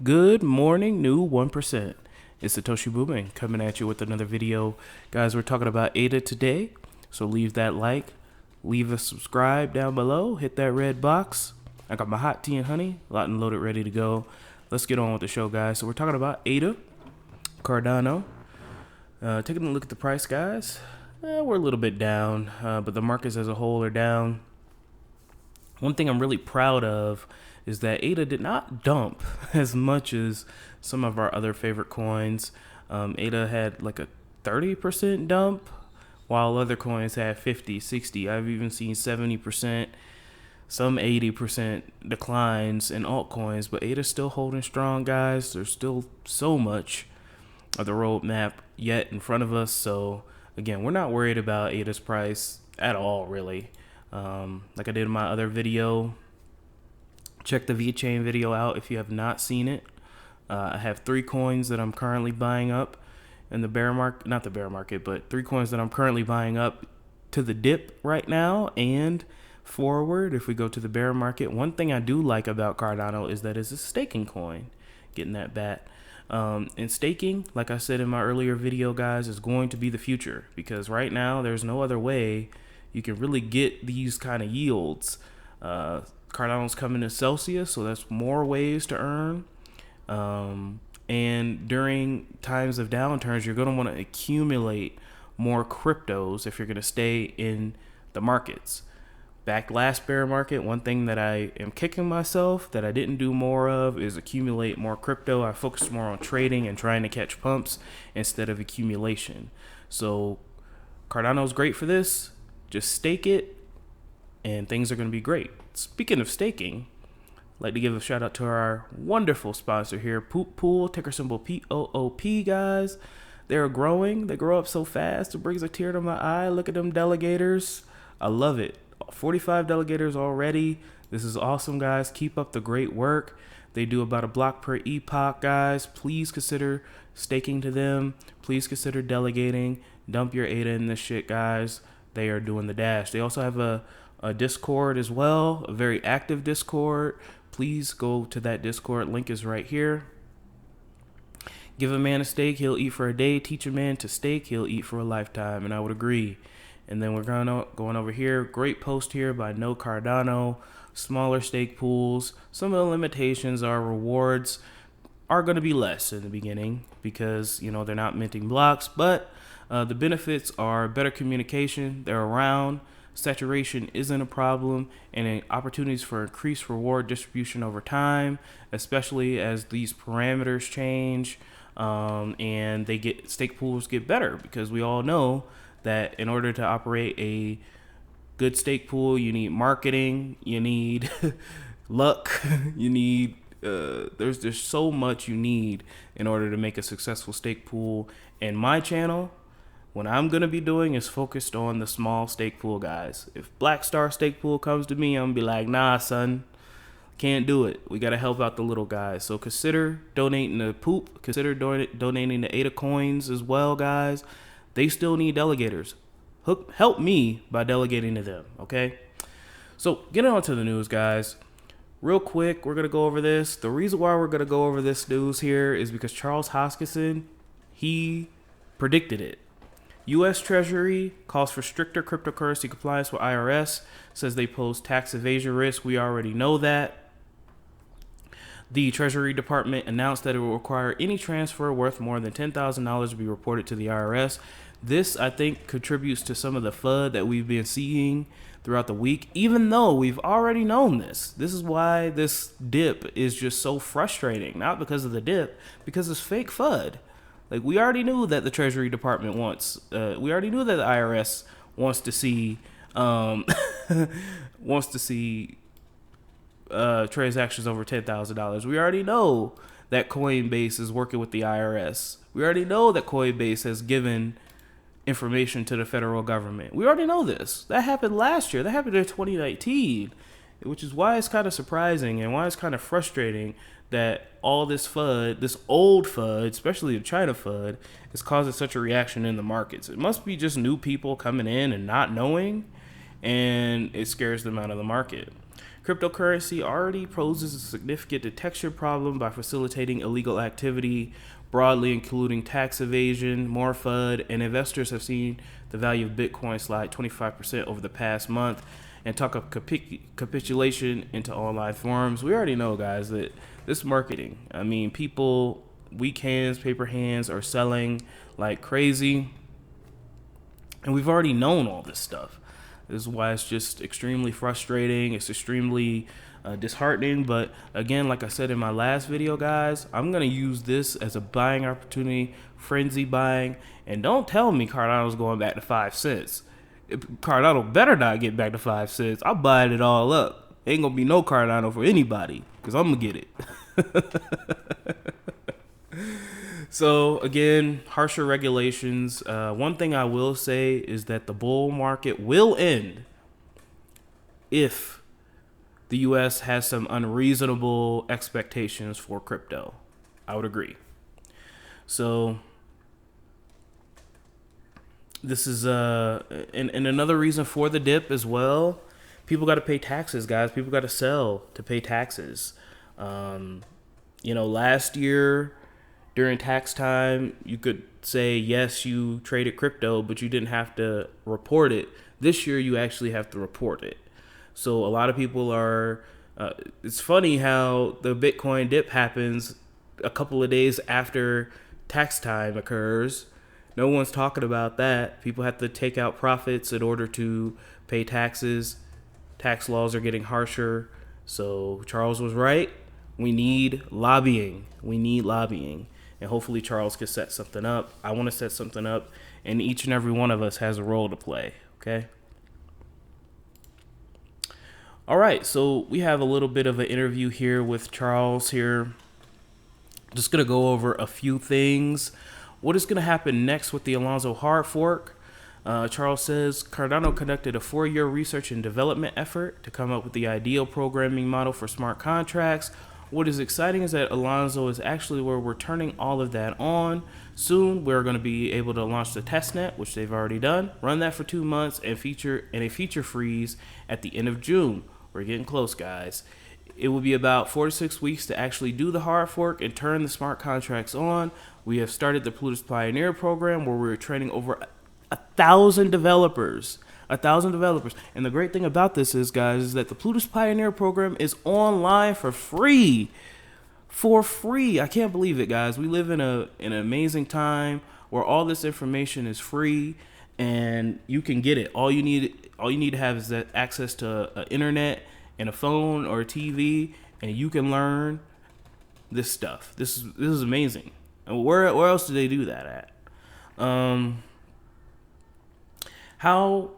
Good morning, new 1%. It's Satoshi Boomin coming at you with another video. Guys, we're talking about ADA today, so leave that like, leave a subscribe down below, hit that red box. I got my hot tea and honey, locked and loaded, ready to go. Let's get on with the show, guys. So we're talking about ADA, Cardano. Taking a look at the price, guys. We're a little bit down, but the markets as a whole are down. One thing I'm really proud of is that ADA did not dump as much as some of our other favorite coins. ADA had like a 30% dump, while other coins had 50, 60. I've even seen 70%, some 80% declines in altcoins, but ADA's still holding strong, guys. There's still so much of the roadmap yet in front of us. So again, we're not worried about ADA's price at all, really. Like I did in my other video, check the VeChain video out if you have not seen it. I have 3 coins that I'm currently buying up in the bear market, not the bear market, but 3 coins that I'm currently buying up to the dip right now and forward if we go to the bear market. One thing I do like about Cardano is that it's a staking coin, getting that bat. And staking, like I said in my earlier video, guys, is going to be the future, because right now there's no other way you can really get these kind of yields. Cardano's coming to Celsius, so that's more ways to earn. And during times of downturns, you're going to want to accumulate more cryptos if you're going to stay in the markets. Back last bear market, one thing that I am kicking myself that I didn't do more of is accumulate more crypto. I focused more on trading and trying to catch pumps instead of accumulation. So Cardano's great for this. Just stake it and things are going to be great. Speaking of staking, I'd like to give a shout out to our wonderful sponsor here, Poop Pool, ticker symbol POOP, guys. They're growing. They grow up so fast. It brings a tear to my eye. Look at them delegators. I love it. 45 delegators already. This is awesome, guys. Keep up the great work. They do about a block per epoch, guys. Please consider staking to them. Please consider delegating. Dump your ADA in this shit, guys. They are doing the dash. They also have a Discord as well, a very active Discord. Please go to that Discord. Link is right here. Give a man a steak, he'll eat for a day. Teach a man to stake, he'll eat for a lifetime. And I would agree. And then we're going over here. Great post here by No Cardano. Smaller stake pools. Some of the limitations are rewards are going to be less in the beginning because, you know, they're not minting blocks. But the benefits are better communication. They're around. Saturation isn't a problem, and opportunities for increased reward distribution over time, especially as these parameters change, and stake pools get better, because we all know that in order to operate a good stake pool, you need marketing, you need luck, you need there's so much you need in order to make a successful stake pool. And my channel, what I'm going to be doing is focused on the small stake pool, guys. If Black Star stake pool comes to me, I'm going to be like, nah, son, can't do it. We got to help out the little guys. So consider donating to Poop. Consider donating to ADA coins as well, guys. They still need delegators. Help me by delegating to them, okay? So getting on to the news, guys. Real quick, we're going to go over this. The reason why we're going to go over this news here is because Charles Hoskinson, he predicted it. U.S. Treasury calls for stricter cryptocurrency compliance with IRS, says they pose tax evasion risk. We already know that. The Treasury Department announced that it will require any transfer worth more than $10,000 to be reported to the IRS. This, I think, contributes to some of the FUD that we've been seeing throughout the week, even though we've already known this. This is why this dip is just so frustrating. Not because of the dip, because it's fake FUD. Like, we already knew that the Treasury Department we already knew that the IRS wants to see transactions over $10,000. We already know that Coinbase is working with the IRS. We already know that Coinbase has given information to the federal government. We already know this. That happened last year. That happened in 2019, which is why it's kind of surprising and why it's kind of frustrating that all this FUD, this old FUD, especially the China FUD, is causing such a reaction in the markets. It must be just new people coming in and not knowing, and it scares them out of the market. Cryptocurrency already poses a significant detection problem by facilitating illegal activity, broadly including tax evasion, more FUD, and investors have seen the value of Bitcoin slide 25% over the past month and talk of capitulation into online forums. We already know, guys, that this marketing, I mean, people, weak hands, paper hands, are selling like crazy. And we've already known all this stuff. This is why it's just extremely frustrating. It's extremely disheartening. But again, like I said in my last video, guys, I'm going to use this as a buying opportunity, frenzy buying. And don't tell me Cardano's going back to 5 cents. Cardano better not get back to 5 cents. I'm buying it all up. Ain't going to be no Cardano for anybody because I'm going to get it. So again, harsher regulations. One thing I will say is that the bull market will end if the U.S. has some unreasonable expectations for crypto. I would agree. So this is and another reason for the dip as well. People got to pay taxes, guys. People got to sell to pay taxes. Last year, during tax time, you could say, yes, you traded crypto, but you didn't have to report it. This year, you actually have to report it. So a lot of people are, it's funny how the Bitcoin dip happens a couple of days after tax time occurs. No one's talking about that. People have to take out profits in order to pay taxes. Tax laws are getting harsher. So Charles was right. We need lobbying. And hopefully Charles can set something up. I want to set something up, and each and every one of us has a role to play, okay? All right, so we have a little bit of an interview here with Charles here. Just going to go over a few things. What is going to happen next with the Alonzo hard fork? Charles says, Cardano conducted a 4-year research and development effort to come up with the ideal programming model for smart contracts. What is exciting is that Alonzo is actually where we're turning all of that on. Soon, we're going to be able to launch the testnet, which they've already done, run that for 2 months, and a feature freeze at the end of June. We're getting close, guys. It will be about 4 to 6 weeks to actually do the hard fork and turn the smart contracts on. We have started the Plutus Pioneer program where we're training over 1,000 developers. 1,000 developers. And the great thing about this is, guys, is that the Plutus Pioneer program is online for free. For free. I can't believe it, guys. We live in an amazing time where all this information is free and you can get it. All you need to have is that access to an internet and a phone or a TV, and you can learn this stuff. This is amazing. And where else do they do that at? How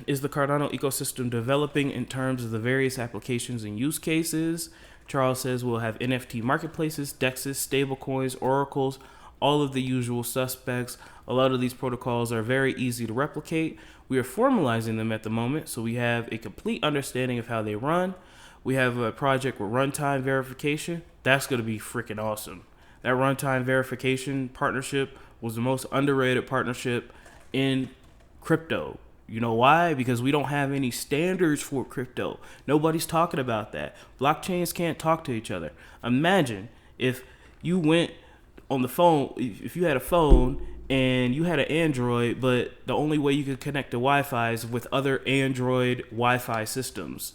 is the Cardano ecosystem developing in terms of the various applications and use cases? Charles says we'll have NFT marketplaces, DEXs, stablecoins, oracles, all of the usual suspects. A lot of these protocols are very easy to replicate. We are formalizing them at the moment, so we have a complete understanding of how they run. We have a project with runtime verification. That's going to be freaking awesome. That runtime verification partnership was the most underrated partnership in crypto. You know why? Because we don't have any standards for crypto. Nobody's talking about that. Blockchains can't talk to each other. Imagine if you went on the phone, if you had a phone and you had an Android, but the only way you could connect to Wi-Fi is with other Android Wi-Fi systems.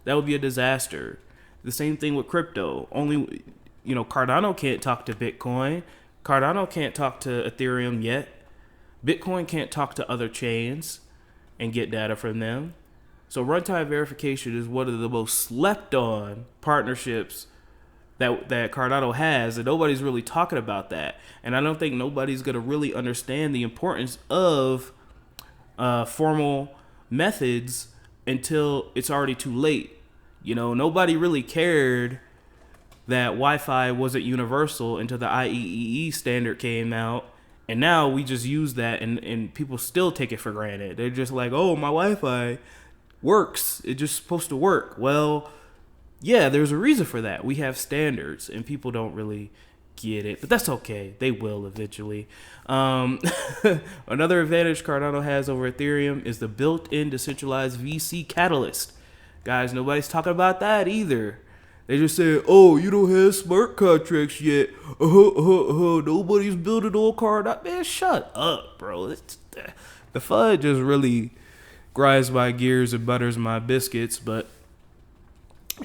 That would be a disaster. The same thing with crypto. Cardano can't talk to Bitcoin. Cardano can't talk to Ethereum yet. Bitcoin can't talk to other chains and get data from them. So runtime verification is one of the most slept on partnerships that Cardano has, and nobody's really talking about that. And I don't think nobody's going to really understand the importance of formal methods until it's already too late. Nobody really cared that Wi-Fi wasn't universal until the IEEE standard came out. And now we just use that, and people still take it for granted. They're just like, oh, my Wi-Fi works. It's just supposed to work. Well, yeah, there's a reason for that. We have standards, and people don't really get it. But that's okay. They will eventually. Another advantage Cardano has over Ethereum is the built-in decentralized VC catalyst. Guys, nobody's talking about that either. They just say, oh, you don't have smart contracts yet. Nobody's building on Cardano. Man, shut up, bro. The FUD just really grinds my gears and butters my biscuits, but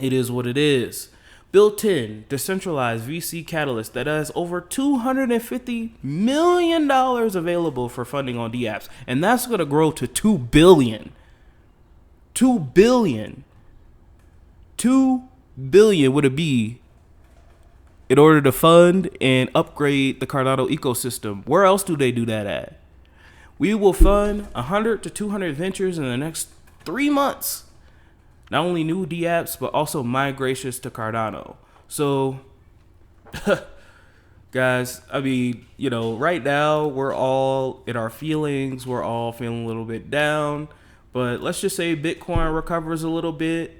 it is what it is. Built-in, decentralized VC catalyst that has over $250 million available for funding on dApps. And that's going to grow to $2 billion. $2 billion. $2 billion would it be in order to fund and upgrade the Cardano ecosystem? Where else do they do that at? We will fund 100 to 200 ventures in the next 3 months. Not only new dApps, but also migrations to Cardano. So, guys, I mean, you know, right now we're all in our feelings. We're all feeling a little bit down. But let's just say Bitcoin recovers a little bit.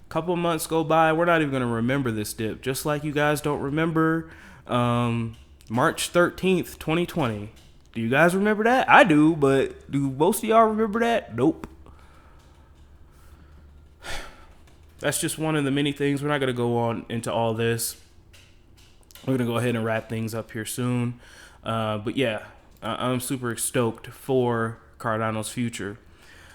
Couple months go by, we're not even going to remember this dip. Just like you guys don't remember March 13th, 2020. Do you guys remember that? I do, but do most of y'all remember that? Nope. That's just one of the many things. We're not going to go on into all this. We're going to go ahead and wrap things up here soon. But yeah, I'm super stoked for Cardano's future.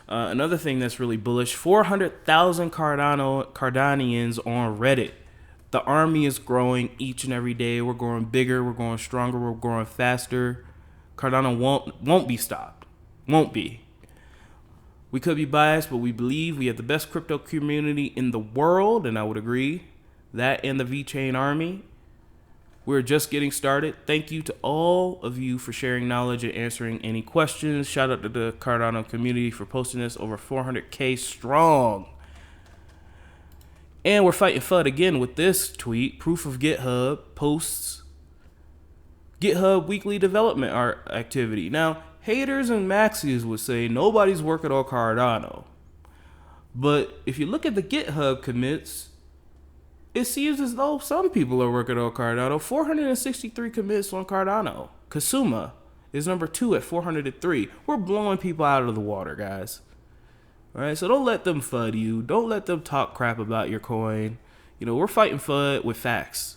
Another thing that's really bullish, 400,000 Cardanians on Reddit. The army is growing each and every day. We're growing bigger. We're growing stronger. We're growing faster. Cardano won't be stopped. Won't be. We could be biased, but we believe we have the best crypto community in the world, and I would agree. That and the VeChain army. We're just getting started. Thank you to all of you for sharing knowledge and answering any questions. Shout out to the Cardano community for posting this, over 400K strong. And we're fighting FUD again with this tweet. Proof of GitHub posts GitHub weekly development art activity. Now, haters and maxis would say nobody's working on Cardano. But if you look at the GitHub commits, it seems as though some people are working on Cardano. 463 commits on Cardano. Kasuma is number 2 at 403. We're blowing people out of the water, guys. All right, so don't let them FUD you. Don't let them talk crap about your coin. You know, we're fighting FUD with facts.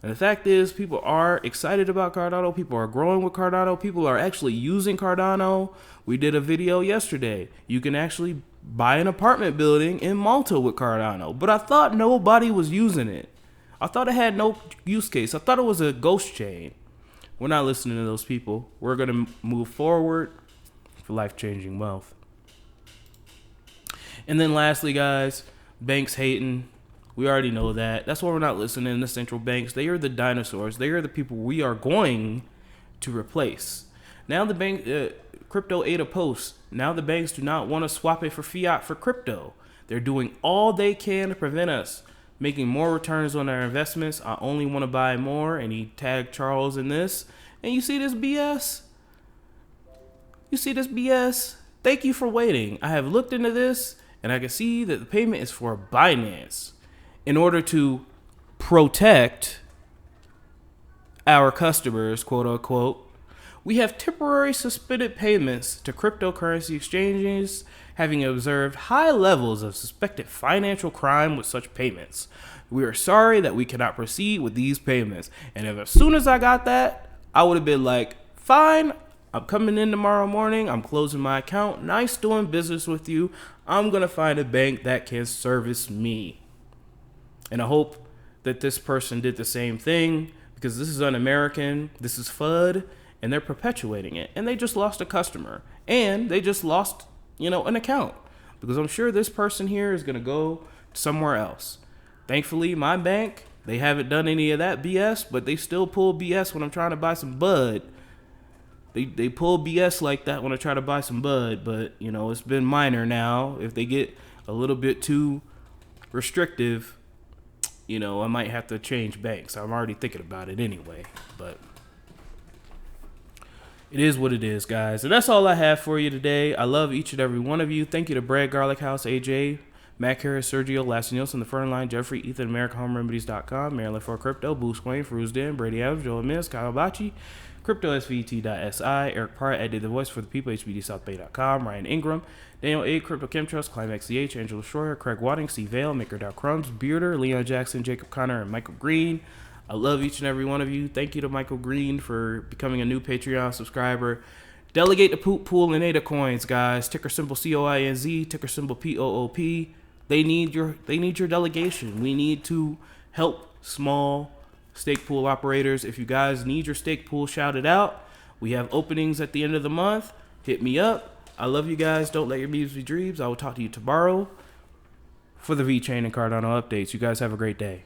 And the fact is, people are excited about Cardano. People are growing with Cardano. People are actually using Cardano. We did a video yesterday. You can actually buy an apartment building in Malta with Cardano. But I thought nobody was using it. I thought it had no use case. I thought it was a ghost chain. We're not listening to those people. We're going to move forward for life-changing wealth. And then lastly, guys, banks hating. We already know that. That's why we're not listening to central banks. They are the dinosaurs. They are the people we are going to replace. Now the bank, crypto ate a post. Now the banks do not want to swap it for fiat for crypto. They're doing all they can to prevent us making more returns on our investments. I only want to buy more. And he tagged Charles in this. And you see this BS? You see this BS? Thank you for waiting. I have looked into this and I can see that the payment is for Binance. In order to protect our customers, quote unquote, we have temporarily suspended payments to cryptocurrency exchanges, having observed high levels of suspected financial crime with such payments. We are sorry that we cannot proceed with these payments. And if as soon as I got that, I would have been like, fine, I'm coming in tomorrow morning. I'm closing my account. Nice doing business with you. I'm going to find a bank that can service me. And I hope that this person did the same thing, because this is un-American, this is FUD, and they're perpetuating it. And they just lost a customer. And they just lost, an account. Because I'm sure this person here is going to go somewhere else. Thankfully, my bank, they haven't done any of that BS, but they still pull BS when I'm trying to buy some bud. They pull BS like that when I try to buy some bud, but, it's been minor now. If they get a little bit too restrictive, I might have to change banks. I'm already thinking about it anyway, but it is what it is, guys. And that's all I have for you today. I love each and every one of you. Thank you to Brad Garlic House, AJ, Mac Harris, Sergio, Lasinios on the front line, Jeffrey, Ethan, AmericanHomeRemedies.com, Maryland for Crypto, Bruce Wayne, Fruz Den, Brady Adams, Joel Mills, Kyle Bachi, CryptoSVT.si, Eric Parr, Eddie the Voice for the People, HBDSouthBay.com, Ryan Ingram, Daniel A, Crypto Chemtrust, Climax CH, Angela Schroyer, Craig Wadding, C. Vale, Maker.Crumbs, Bearder, Leon Jackson, Jacob Connor, and Michael Green. I love each and every one of you. Thank you to Michael Green for becoming a new Patreon subscriber. Delegate the poop pool and ADA coins, guys. Ticker symbol COINZ, ticker symbol POOP. They need your delegation. We need to help small stake pool operators. If you guys need your stake pool shouted out, we have openings at the end of the month. Hit me up. I love you guys. Don't let your memes be dreams. I will talk to you tomorrow for the VeChain and Cardano updates. You guys have a great day.